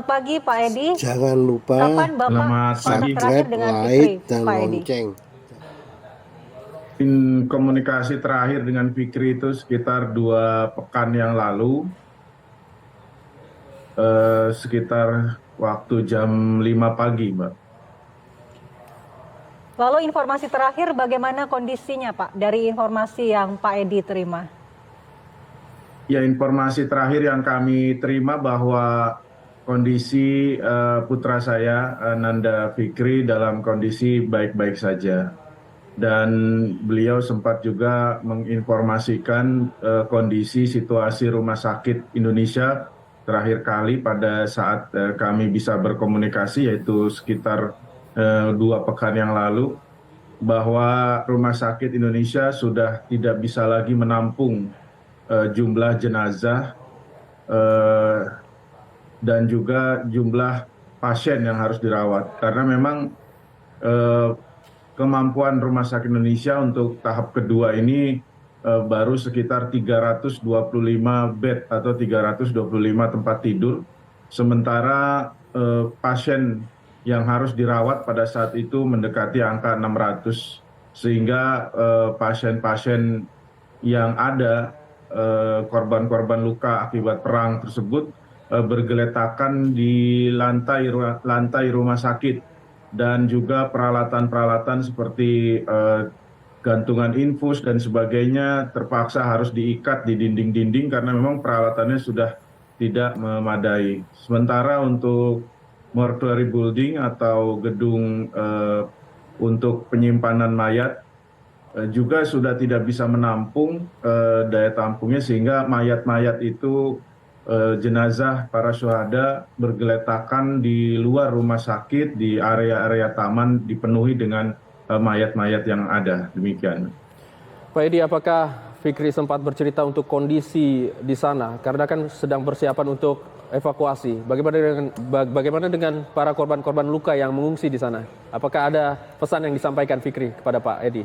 Selamat pagi Pak Edi. Jangan lupa Kapan Bapak Selamat kontak pagi. terakhir subscribe, dengan Fikri, like, dan Pak Edi? lonceng. Komunikasi terakhir dengan Fikri itu sekitar 2 pekan yang lalu, sekitar waktu jam 5 pagi, Mbak. Lalu informasi terakhir bagaimana kondisinya Pak dari informasi yang Pak Edi terima? Ya, informasi terakhir yang kami terima bahwa kondisi putra saya, Nanda Fikri, dalam kondisi baik-baik saja. Dan beliau sempat juga menginformasikan kondisi situasi Rumah Sakit Indonesia terakhir kali pada saat kami bisa berkomunikasi, yaitu sekitar 2 pekan yang lalu, bahwa Rumah Sakit Indonesia sudah tidak bisa lagi menampung jumlah jenazah dan juga jumlah pasien yang harus dirawat. Karena memang kemampuan Rumah Sakit Indonesia untuk tahap kedua ini baru sekitar 325 bed atau 325 tempat tidur. Sementara pasien yang harus dirawat pada saat itu mendekati angka 600. Sehingga pasien-pasien yang ada, korban-korban luka akibat perang tersebut, bergeletakan di lantai rumah sakit. Dan juga peralatan-peralatan seperti gantungan infus dan sebagainya terpaksa harus diikat di dinding-dinding karena memang peralatannya sudah tidak memadai. Sementara untuk mortuary building atau gedung untuk penyimpanan mayat juga sudah tidak bisa menampung daya tampungnya, sehingga mayat-mayat itu, jenazah para syuhada bergeletakan di luar rumah sakit, di area-area taman dipenuhi dengan mayat-mayat yang ada. Demikian. Pak Edi, apakah Fikri sempat bercerita untuk kondisi di sana? Karena kan sedang persiapan untuk evakuasi. Bagaimana dengan para korban-korban luka yang mengungsi di sana? Apakah ada pesan yang disampaikan Fikri kepada Pak Edi?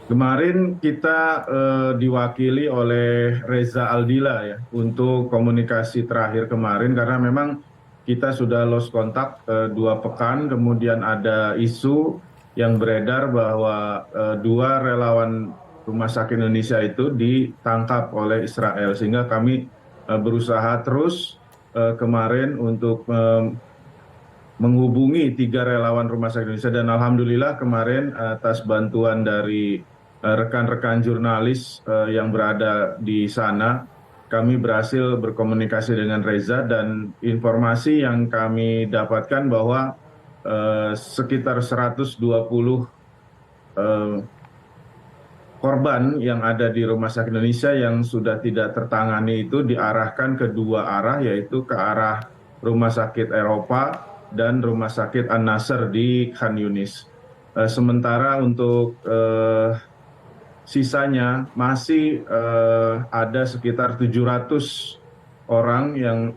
Kemarin kita diwakili oleh Reza Aldila ya untuk komunikasi terakhir kemarin, karena memang kita sudah lost kontak 2 pekan. Kemudian ada isu yang beredar bahwa 2 relawan Rumah Sakit Indonesia itu ditangkap oleh Israel, sehingga kami berusaha terus kemarin untuk menghubungi 3 relawan Rumah Sakit Indonesia, dan alhamdulillah kemarin atas bantuan dari rekan-rekan jurnalis yang berada di sana, kami berhasil berkomunikasi dengan Reza, dan informasi yang kami dapatkan bahwa sekitar 120 korban yang ada di Rumah Sakit Indonesia yang sudah tidak tertangani itu diarahkan ke 2 arah, yaitu ke arah Rumah Sakit Eropa dan Rumah Sakit An-Nasr di Khan Yunis. Sementara untuk sisanya masih ada sekitar 700 orang yang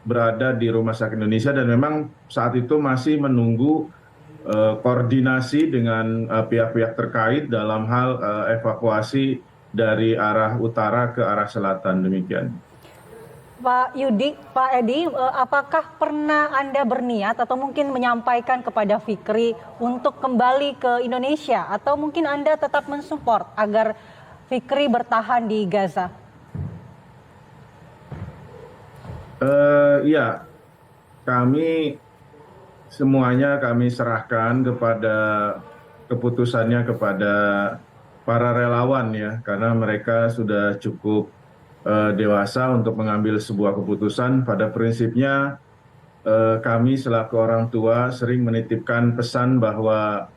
berada di Rumah Sakit Indonesia, dan memang saat itu masih menunggu koordinasi dengan pihak-pihak terkait dalam hal evakuasi dari arah utara ke arah selatan. Demikian. Pak Edi, apakah pernah Anda berniat atau mungkin menyampaikan kepada Fikri untuk kembali ke Indonesia, atau mungkin Anda tetap mensupport agar Fikri bertahan di Gaza? Ya, semuanya kami serahkan kepada keputusannya kepada para relawan ya, karena mereka sudah cukup dewasa untuk mengambil sebuah keputusan. Pada prinsipnya kami selaku orang tua sering menitipkan pesan bahwa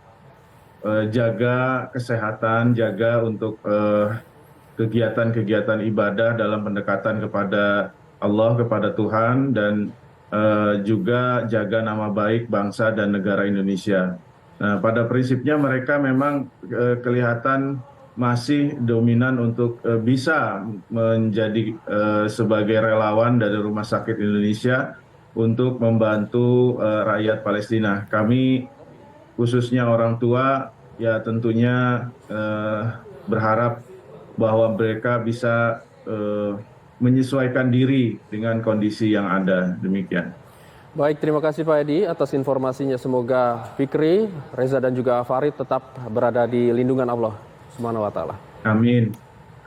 jaga kesehatan, jaga untuk kegiatan-kegiatan ibadah dalam pendekatan kepada Allah, kepada Tuhan, dan juga jaga nama baik bangsa dan negara Indonesia. Nah, pada prinsipnya mereka memang kelihatan masih dominan untuk bisa menjadi sebagai relawan dari Rumah Sakit Indonesia untuk membantu rakyat Palestina. Kami khususnya orang tua ya tentunya berharap bahwa mereka bisa menyesuaikan diri dengan kondisi yang ada. Demikian. Baik, terima kasih Pak Edi atas informasinya. Semoga Fikri, Reza dan juga Farid tetap berada di lindungan Allah Subhanahu wa taala. Amin.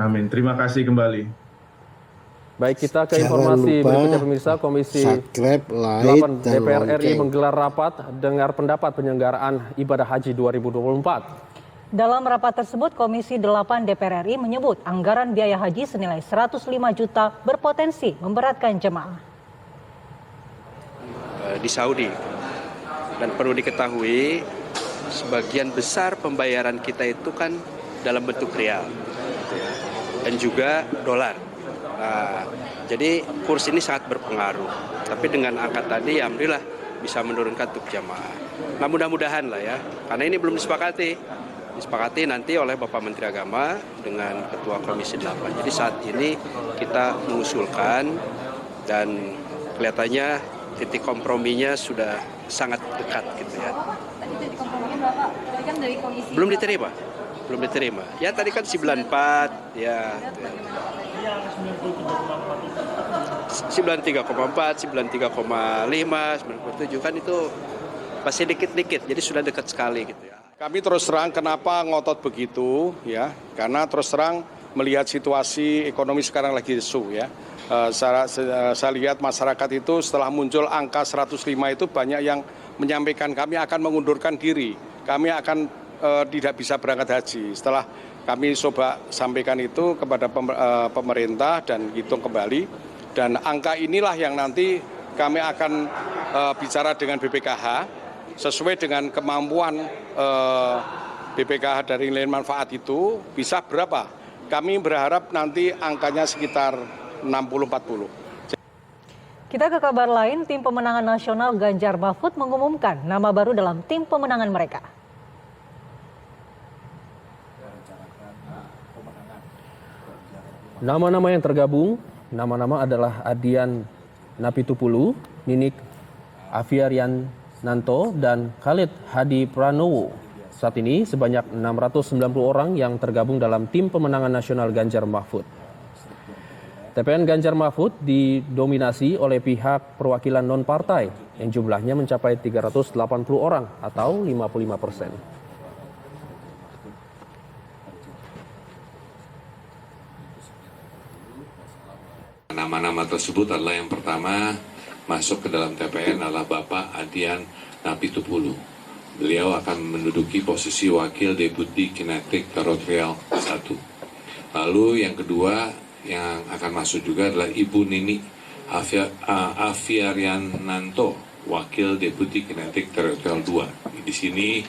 Amin. Terima kasih kembali. Baik, kita ke informasi berikutnya pemirsa. Komisi 8 DPR RI menggelar rapat dengar pendapat penyelenggaraan ibadah haji 2024. Dalam rapat tersebut, Komisi 8 DPR RI menyebut anggaran biaya haji senilai 105 juta berpotensi memberatkan jemaah di Saudi. Dan perlu diketahui, sebagian besar pembayaran kita itu kan dalam bentuk rial dan juga dolar. Nah, jadi kurs ini sangat berpengaruh. Tapi dengan angka tadi, ya alhamdulillah bisa menurunkan untuk jamaah. Nah, mudah-mudahan lah ya, karena ini belum disepakati nanti oleh Bapak Menteri Agama dengan Ketua Komisi 8. Jadi saat ini kita mengusulkan dan kelihatannya titik komprominya sudah sangat dekat gitu ya. Tadi titik komprominya berapa? Tadi kan dari komisi. Belum diterima. Ya tadi kan 94 ya. 93,4, 93,5, 97 kan itu pasti dikit-dikit. Jadi sudah dekat sekali gitu ya. Kami terus terang kenapa ngotot begitu ya, karena terus terang melihat situasi ekonomi sekarang lagi lesu ya. Saya lihat masyarakat itu setelah muncul angka 105 itu banyak yang menyampaikan kami akan mengundurkan diri, kami akan tidak bisa berangkat haji. Setelah kami coba sampaikan itu kepada pemerintah dan hitung kembali, dan angka inilah yang nanti kami akan bicara dengan BPKH sesuai dengan kemampuan BPKH dari nilai manfaat itu bisa berapa. Kami berharap nanti angkanya sekitar 60-40. Kita ke kabar lain, tim pemenangan nasional Ganjar Mahfud mengumumkan nama baru dalam tim pemenangan mereka. Nama-nama yang tergabung, nama-nama adalah Adian Napitupulu, Ninik Afiarian Nanto, dan Khalid Hadi Pranowo. Saat ini sebanyak 690 orang yang tergabung dalam tim pemenangan nasional Ganjar Mahfud. TPN Ganjar Mahfud didominasi oleh pihak perwakilan non-partai yang jumlahnya mencapai 380 orang atau 55%. Nama-nama tersebut adalah yang pertama masuk ke dalam TPN adalah Bapak Adian Napitupulu. Beliau akan menduduki posisi Wakil Deputi Kinetik Teritorial 1. Lalu yang kedua yang akan masuk juga adalah Ibu Nini Afiariananto, Wakil Deputi Kinetik Teritorial 2. Di sini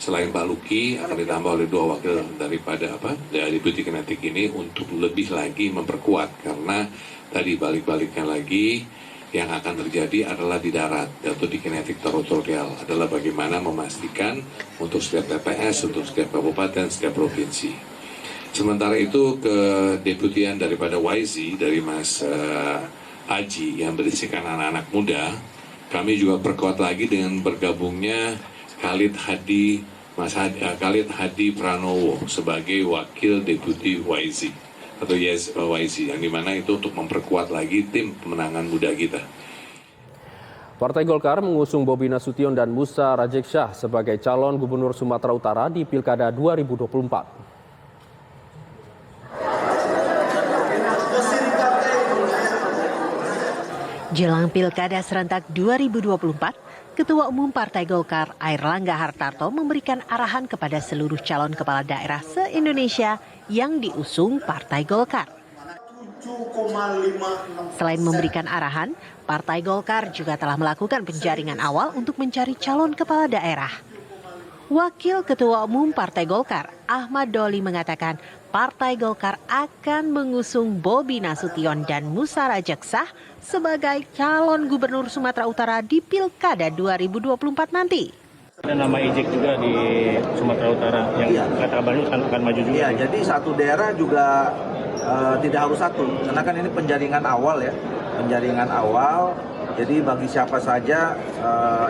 selain Pak Luki akan ditambah oleh 2 wakil daripada dari Deputi Kinetik ini untuk lebih lagi memperkuat, karena tadi balik-baliknya lagi yang akan terjadi adalah di darat atau di kinetik teritorial, adalah bagaimana memastikan untuk setiap TPS, untuk setiap kabupaten, setiap provinsi. Sementara itu kedeputian daripada YZ dari Mas Aji yang berisikan anak-anak muda, kami juga perkuat lagi dengan bergabungnya Khalid Hadi Pranowo sebagai Wakil Deputi YZ atau YZ, yang dimana itu untuk memperkuat lagi tim pemenangan muda kita. Partai Golkar mengusung Bobi Nasution dan Musa Rajeksyah sebagai calon gubernur Sumatera Utara di Pilkada 2024. Jelang Pilkada serentak 2024, Ketua Umum Partai Golkar Airlangga Hartarto memberikan arahan kepada seluruh calon kepala daerah se-Indonesia yang diusung Partai Golkar. Selain memberikan arahan, Partai Golkar juga telah melakukan penjaringan awal untuk mencari calon kepala daerah. Wakil Ketua Umum Partai Golkar Ahmad Doli mengatakan Partai Golkar akan mengusung Bobi Nasution dan Musa Rajeksyah sebagai calon gubernur Sumatera Utara di Pilkada 2024 nanti. Ada nama Ijek juga di Sumatera Utara yang kata kabarnya akan maju juga. Iya, jadi satu daerah juga tidak harus satu, karena kan ini penjaringan awal ya. penjaringan awal. Jadi bagi siapa saja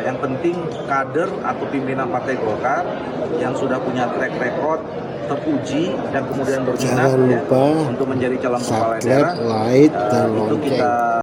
yang penting kader atau pimpinan Partai Golkar yang sudah punya track record teruji dan kemudian berminat untuk menjadi calon kepala daerah, itu kita